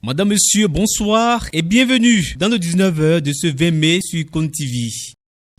Madame, Monsieur, bonsoir et bienvenue dans le 19h de ce 20 mai sur Cône TV.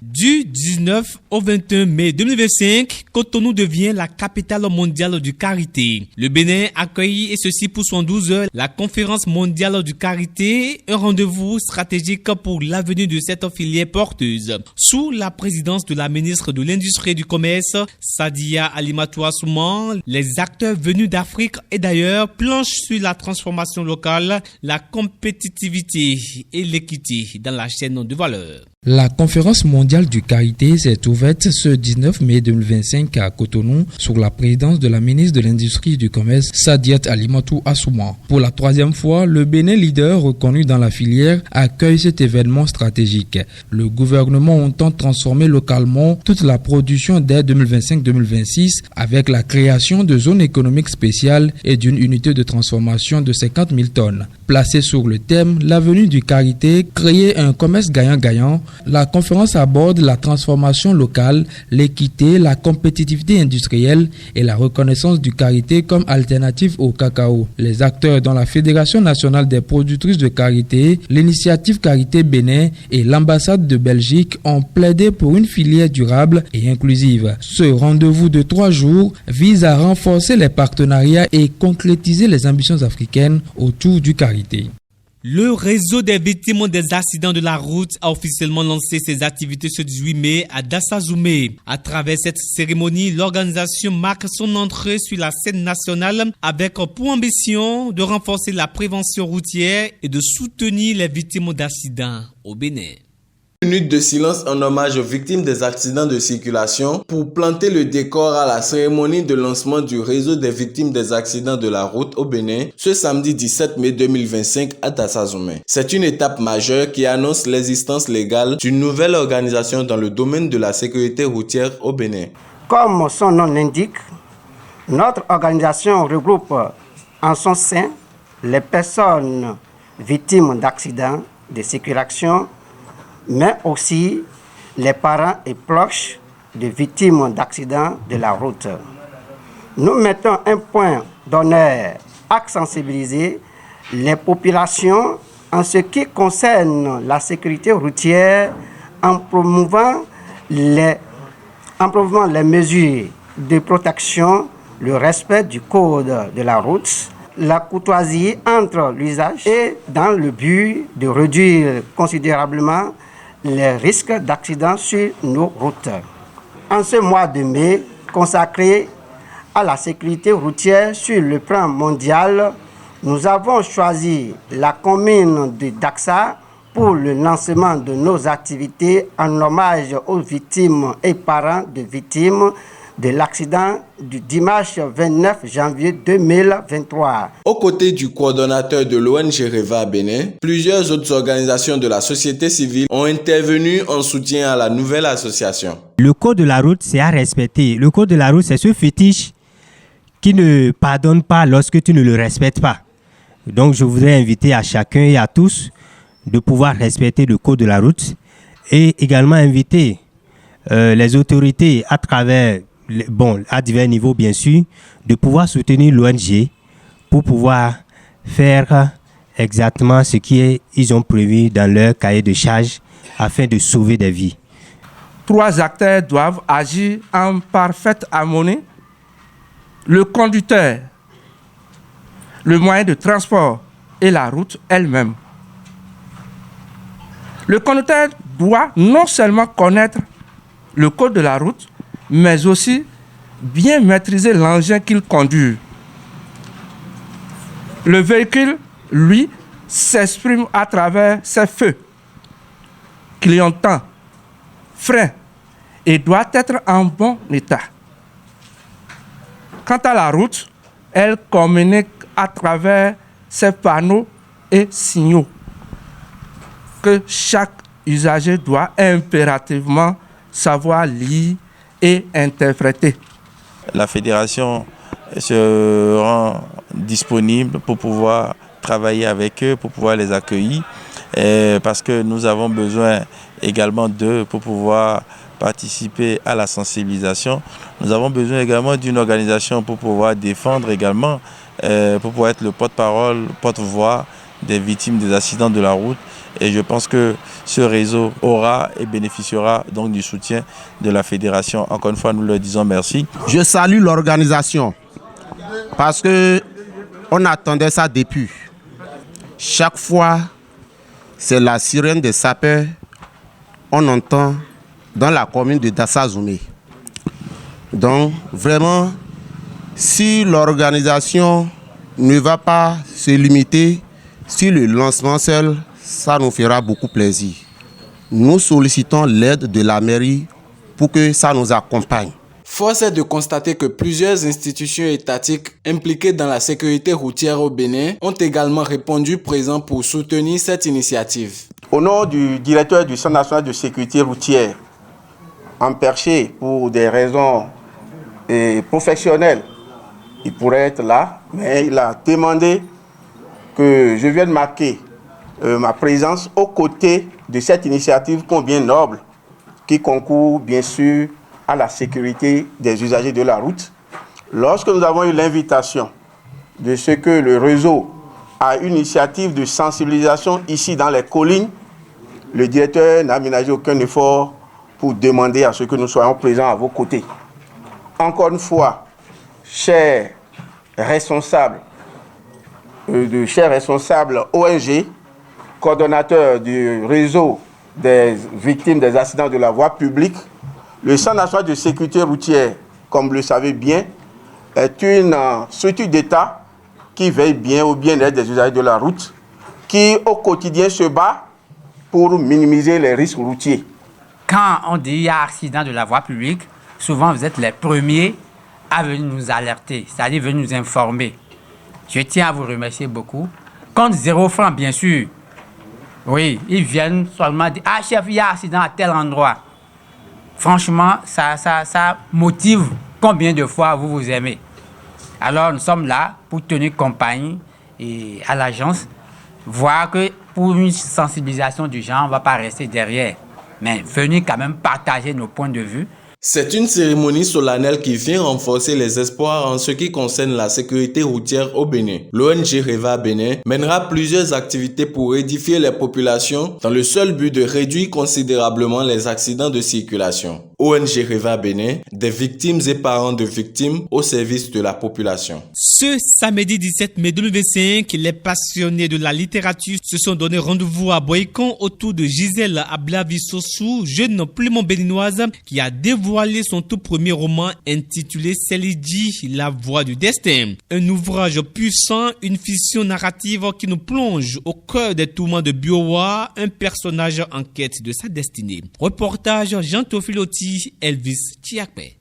Du 19 au 21 mai 2025, Cotonou devient la capitale mondiale du karité. Le Bénin accueille, et ceci pour 72 heures, la conférence mondiale du karité, un rendez-vous stratégique pour l'avenir de cette filière porteuse. Sous la présidence de la ministre de l'Industrie et du Commerce, Sadia Alimatou Assouman, les acteurs venus d'Afrique et d'ailleurs planchent sur la transformation locale, la compétitivité et l'équité dans la chaîne de valeur. La conférence mondiale du karité s'est ouverte ce 19 mai 2025 à Cotonou sous la présidence de la ministre de l'Industrie et du Commerce, Sadia Alimatou Assouman. Pour la troisième fois, le Bénin, leader reconnu dans la filière, accueille cet événement stratégique. Le gouvernement entend transformer localement toute la production dès 2025-2026 avec la création de zones économiques spéciales et d'une unité de transformation de 50 000 tonnes. Placée sur le thème « L'avenir du karité, créer un commerce gagnant-gagnant », la conférence aborde la transformation locale, l'équité, la compétitivité industrielle et la reconnaissance du karité comme alternative au cacao. Les acteurs dans la Fédération nationale des productrices de karité, l'initiative Karité Bénin et l'ambassade de Belgique ont plaidé pour une filière durable et inclusive. Ce rendez-vous de 3 jours vise à renforcer les partenariats et concrétiser les ambitions africaines autour du karité. Le réseau des victimes des accidents de la route a officiellement lancé ses activités ce 18 mai à Dassazoumé. À travers cette cérémonie, l'organisation marque son entrée sur la scène nationale avec pour ambition de renforcer la prévention routière et de soutenir les victimes d'accidents au Bénin. Minute de silence en hommage aux victimes des accidents de circulation pour planter le décor à la cérémonie de lancement du réseau des victimes des accidents de la route au Bénin ce samedi 17 mai 2025 à Dassazoumé. C'est une étape majeure qui annonce l'existence légale d'une nouvelle organisation dans le domaine de la sécurité routière au Bénin. Comme son nom l'indique, notre organisation regroupe en son sein les personnes victimes d'accidents de circulation, mais aussi les parents et proches de victimes d'accidents de la route. Nous mettons un point d'honneur à sensibiliser les populations en ce qui concerne la sécurité routière en promouvant les mesures de protection, le respect du code de la route, la courtoisie entre l'usage et dans le but de réduire considérablement les risques d'accidents sur nos routes. En ce mois de mai, consacré à la sécurité routière sur le plan mondial, nous avons choisi la commune de Daksa pour le lancement de nos activités en hommage aux victimes et parents de victimes de l'accident du dimanche 29 janvier 2023. Aux côtés du coordonnateur de l'ONG REVA à Bénin, plusieurs autres organisations de la société civile ont intervenu en soutien à la nouvelle association. Le code de la route, c'est à respecter. Le code de la route, c'est ce fétiche qui ne pardonne pas lorsque tu ne le respectes pas. Donc, je voudrais inviter à chacun et à tous de pouvoir respecter le code de la route et également inviter les autorités à travers à divers niveaux bien sûr, de pouvoir soutenir l'ONG pour pouvoir faire exactement ce qu'ils ont prévu dans leur cahier de charges afin de sauver des vies. 3 acteurs doivent agir en parfaite harmonie. Le conducteur, le moyen de transport et la route elle-même. Le conducteur doit non seulement connaître le code de la route, mais aussi bien maîtriser l'engin qu'il conduit. Le véhicule, lui, s'exprime à travers ses feux, clignotants, freins, et doit être en bon état. Quant à la route, elle communique à travers ses panneaux et signaux que chaque usager doit impérativement savoir lire et interpréter. La fédération se rend disponible pour pouvoir travailler avec eux, pour pouvoir les accueillir, parce que nous avons besoin également d'eux pour pouvoir participer à la sensibilisation. Nous avons besoin également d'une organisation pour pouvoir défendre également, pour pouvoir être le porte-parole, porte-voix des victimes des accidents de la route. Et je pense que ce réseau aura et bénéficiera donc du soutien de la fédération. Encore une fois, nous leur disons merci. Je salue l'organisation parce qu'on attendait ça depuis. Chaque fois, c'est la sirène des sapeurs on entend dans la commune de Dassazoumé. Donc, vraiment, si l'organisation ne va pas se limiter sur le lancement seul, ça nous fera beaucoup plaisir. Nous sollicitons l'aide de la mairie pour que ça nous accompagne. Force est de constater que plusieurs institutions étatiques impliquées dans la sécurité routière au Bénin ont également répondu présent pour soutenir cette initiative. Au nom du directeur du Centre national de sécurité routière, emperché pour des raisons professionnelles, il pourrait être là, mais il a demandé que je vienne marquer ma présence aux côtés de cette initiative combien noble qui concourt bien sûr à la sécurité des usagers de la route. Lorsque nous avons eu l'invitation de ce que le réseau a une initiative de sensibilisation ici dans les collines, le directeur n'a ménagé aucun effort pour demander à ce que nous soyons présents à vos côtés. Encore une fois, chers responsables ONG, coordonnateurs du réseau des victimes des accidents de la voie publique, le Centre national de sécurité routière, comme vous le savez bien, est une structure d'État qui veille bien au bien-être des usagers de la route, qui au quotidien se bat pour minimiser les risques routiers. Quand on dit qu'il y a accident de la voie publique, souvent vous êtes les premiers à venir nous alerter, c'est-à-dire venir nous informer. Je tiens à vous remercier beaucoup. Contre 0 francs, bien sûr. Oui, ils viennent seulement dire « Ah, chef, il y a accident à tel endroit ». Franchement, ça motive combien de fois vous aimez. Alors, nous sommes là pour tenir compagnie et à l'agence, voir que pour une sensibilisation du genre, on ne va pas rester derrière, mais venir quand même partager nos points de vue. C'est une cérémonie solennelle qui vient renforcer les espoirs en ce qui concerne la sécurité routière au Bénin. L'ONG REVA Bénin mènera plusieurs activités pour édifier les populations dans le seul but de réduire considérablement les accidents de circulation. ONG REVA Bénin, des victimes et parents de victimes au service de la population. Ce samedi 17 mai 2025, les passionnés de la littérature se sont donné rendez-vous à Boycon autour de Gisèle Ablavi-Sossou, jeune plume béninoise qui a dévoilé son tout premier roman intitulé Selidji, La Voix du Destin. Un ouvrage puissant, une fiction narrative qui nous plonge au cœur des tourments de Biowa, un personnage en quête de sa destinée. Reportage Jean-Théophile Oti, Elvis Chiakpe.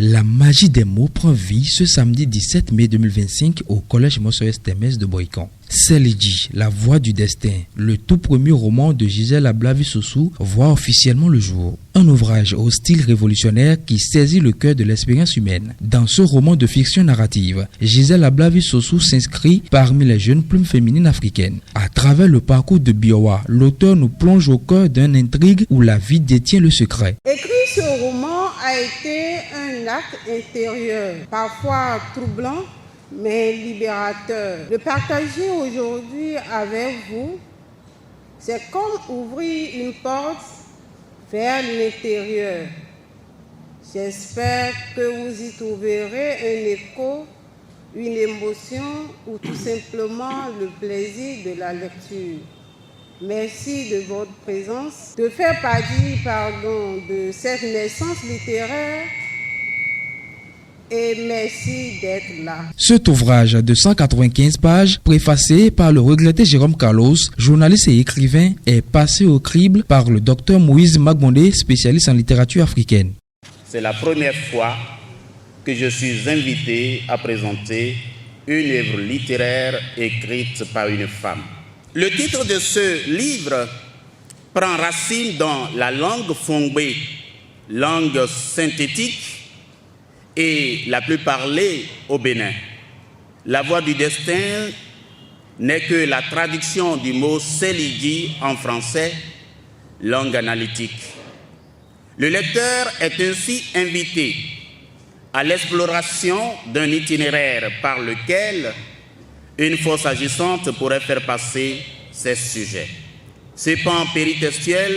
La magie des mots prend vie ce samedi 17 mai 2025 au collège Mossoès Témès de Boycon. Selidji, La Voix du Destin, le tout premier roman de Gisèle Ablavi-Sossou, voit officiellement le jour. Un ouvrage au style révolutionnaire qui saisit le cœur de l'expérience humaine. Dans ce roman de fiction narrative, Gisèle Ablavi-Sossou s'inscrit parmi les jeunes plumes féminines africaines. À travers le parcours de Biowa, l'auteur nous plonge au cœur d'une intrigue où la vie détient le secret. Écrire ce roman a été un acte intérieur, parfois troublant, mais libérateur. Le partager aujourd'hui avec vous, c'est comme ouvrir une porte vers l'intérieur. J'espère que vous y trouverez un écho, une émotion ou tout simplement le plaisir de la lecture. Merci de votre présence, de faire partie de cette naissance littéraire. Et merci d'être là. Cet ouvrage de 195 pages, préfacé par le regretté Jérôme Carlos, journaliste et écrivain, est passé au crible par le docteur Moïse Magbondé, spécialiste en littérature africaine. C'est la première fois que je suis invité à présenter une œuvre littéraire écrite par une femme. Le titre de ce livre prend racine dans la langue fongbe, langue synthétique et la plus parlée au Bénin. La voix du destin n'est que la traduction du mot Selidji en français, langue analytique. Le lecteur est ainsi invité à l'exploration d'un itinéraire par lequel une force agissante pourrait faire passer ses sujets. Ce pan péritextuel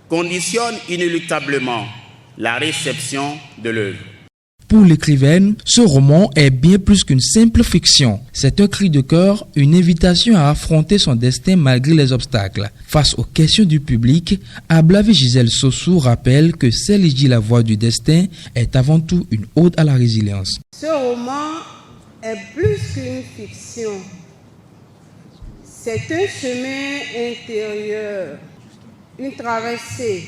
conditionne inéluctablement la réception de l'œuvre. Pour l'écrivaine, ce roman est bien plus qu'une simple fiction. C'est un cri de cœur, une invitation à affronter son destin malgré les obstacles. Face aux questions du public, Ablavé Gisèle Sossou rappelle que Celle-J, la voix du destin, est avant tout une ode à la résilience. Ce roman est plus qu'une fiction. C'est un chemin intérieur, une traversée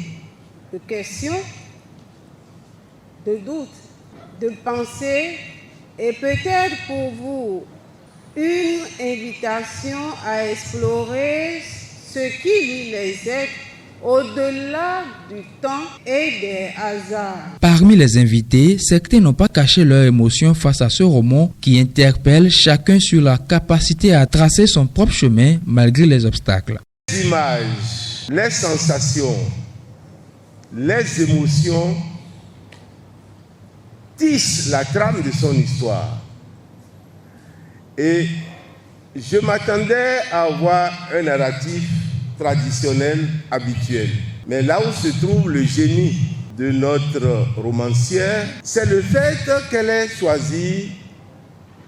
de questions, de doutes, de pensées et peut-être pour vous une invitation à explorer ce qui lie les êtres au-delà du temps et des hasards. Parmi les invités, certains n'ont pas caché leur émotion face à ce roman qui interpelle chacun sur la capacité à tracer son propre chemin malgré les obstacles. Les images, les sensations, les émotions tisse la trame de son histoire. Et je m'attendais à avoir un narratif traditionnel, habituel. Mais là où se trouve le génie de notre romancière, c'est le fait qu'elle ait choisi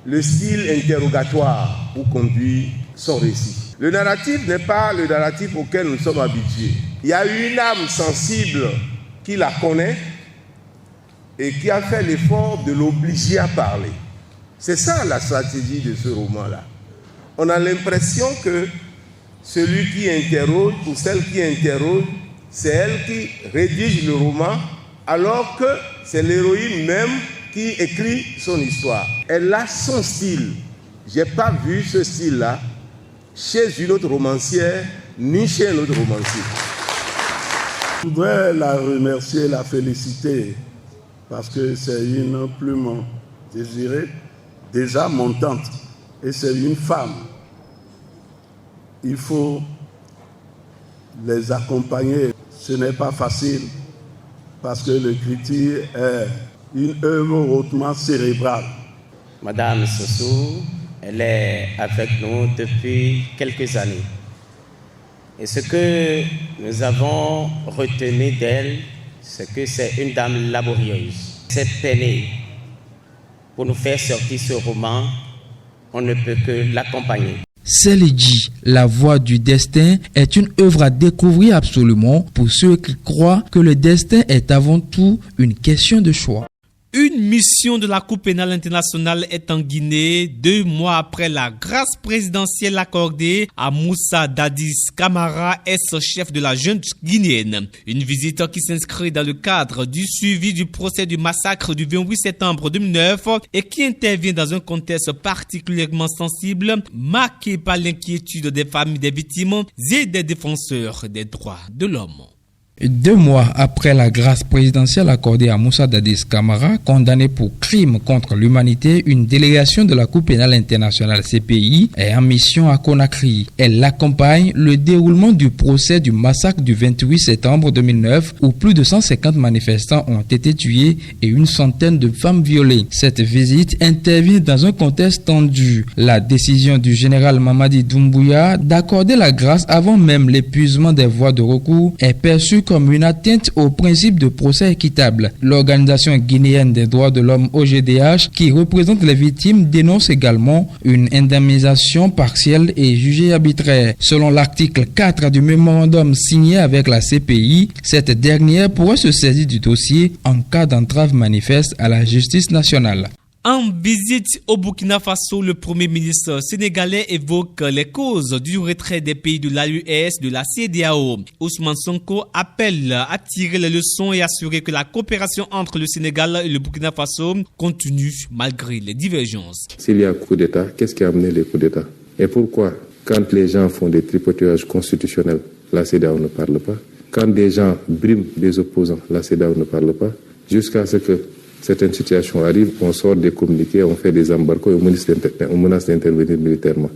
le style interrogatoire pour conduire son récit. Le narratif n'est pas le narratif auquel nous sommes habitués. Il y a une âme sensible qui la connaît et qui a fait l'effort de l'obliger à parler. C'est ça la stratégie de ce roman-là. On a l'impression que celui qui interroge ou celle qui interroge, c'est elle qui rédige le roman, alors que c'est l'héroïne même qui écrit son histoire. Elle a son style. Je n'ai pas vu ce style-là chez une autre romancière, ni chez un autre romancier. Je voudrais la remercier, la féliciter, parce que c'est une plume, je dirais, déjà montante. Et c'est une femme. Il faut les accompagner. Ce n'est pas facile, parce que l'écriture est une œuvre hautement cérébrale. Madame Sossou, elle est avec nous depuis quelques années. Et ce que nous avons retenu d'elle, c'est que c'est une dame laborieuse. Cette année, pour nous faire sortir ce roman, on ne peut que l'accompagner. Celle-J, la voix du destin, est une œuvre à découvrir absolument pour ceux qui croient que le destin est avant tout une question de choix. Une mission de la Cour pénale internationale est en Guinée 2 mois après la grâce présidentielle accordée à Moussa Dadis Camara, ex-chef de la junte guinéenne. Une visite qui s'inscrit dans le cadre du suivi du procès du massacre du 28 septembre 2009 et qui intervient dans un contexte particulièrement sensible, marqué par l'inquiétude des familles des victimes et des défenseurs des droits de l'homme. 2 mois après la grâce présidentielle accordée à Moussa Dadis Camara, condamné pour crime contre l'humanité, une délégation de la Cour pénale internationale CPI est en mission à Conakry. Elle accompagne le déroulement du procès du massacre du 28 septembre 2009 où plus de 150 manifestants ont été tués et une centaine de femmes violées. Cette visite intervient dans un contexte tendu. La décision du général Mamadi Doumbouya d'accorder la grâce avant même l'épuisement des voies de recours est perçue comme une atteinte au principe de procès équitable. L'Organisation guinéenne des droits de l'homme OGDH, qui représente les victimes, dénonce également une indemnisation partielle et jugée arbitraire. Selon l'article 4 du mémorandum signé avec la CPI, cette dernière pourrait se saisir du dossier en cas d'entrave manifeste à la justice nationale. En visite au Burkina Faso, le Premier ministre sénégalais évoque les causes du retrait des pays de l'AES de la CEDEAO. Ousmane Sonko appelle à tirer les leçons et assurer que la coopération entre le Sénégal et le Burkina Faso continue malgré les divergences. S'il y a un coup d'État, qu'est-ce qui a amené les coups d'État? Et pourquoi, quand les gens font des tripoteuages constitutionnels, la CEDEAO ne parle pas? Quand des gens briment des opposants, la CEDEAO ne parle pas? Jusqu'à ce que certaines situations arrivent, on sort des communiqués, on fait des embargos et on menace d'intervenir militairement.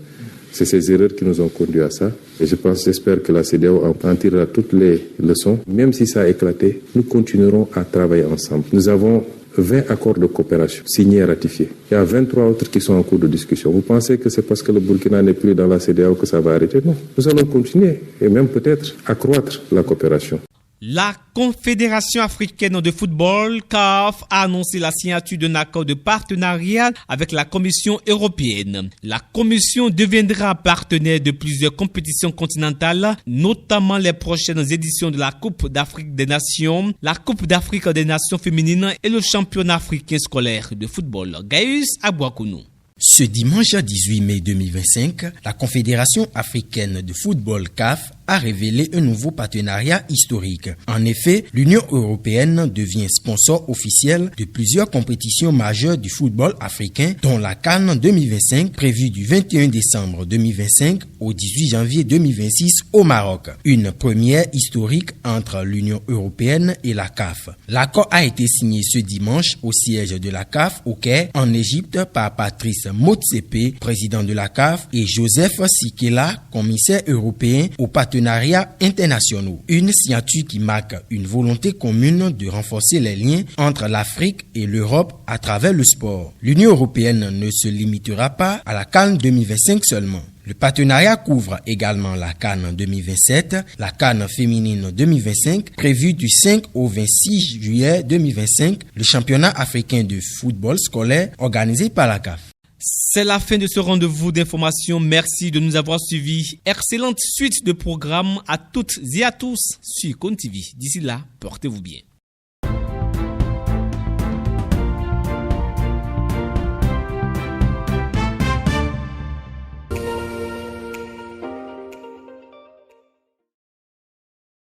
C'est ces erreurs qui nous ont conduit à ça. Et j'espère que la CEDEAO en tirera toutes les leçons. Même si ça a éclaté, nous continuerons à travailler ensemble. Nous avons 20 accords de coopération signés et ratifiés. Il y a 23 autres qui sont en cours de discussion. Vous pensez que c'est parce que le Burkina n'est plus dans la CEDEAO que ça va arrêter? Non. Nous allons continuer et même peut-être accroître la coopération. La Confédération africaine de football, CAF, a annoncé la signature d'un accord de partenariat avec la Commission européenne. La Commission deviendra partenaire de plusieurs compétitions continentales, notamment les prochaines éditions de la Coupe d'Afrique des Nations, la Coupe d'Afrique des Nations féminines et le championnat africain scolaire de football. Gaius Abouakounou. Ce dimanche 18 mai 2025, la Confédération africaine de football CAF a révélé un nouveau partenariat historique. En effet, l'Union européenne devient sponsor officiel de plusieurs compétitions majeures du football africain, dont la CAN 2025 prévue du 21 décembre 2025 au 18 janvier 2026 au Maroc. Une première historique entre l'Union européenne et la CAF. L'accord a été signé ce dimanche au siège de la CAF au Caire, en Égypte, par Patrice Motsepe, président de la CAF, et Joseph Sikela, commissaire européen aux partenariats internationaux. Une signature qui marque une volonté commune de renforcer les liens entre l'Afrique et l'Europe à travers le sport. L'Union européenne ne se limitera pas à la CAN 2025 seulement. Le partenariat couvre également la CAN 2027, la CAN féminine 2025, prévue du 5 au 26 juillet 2025, le championnat africain de football scolaire organisé par la CAF. C'est la fin de ce rendez-vous d'information. Merci de nous avoir suivis. Excellente suite de programmes à toutes et à tous sur CONTV. D'ici là, portez-vous bien.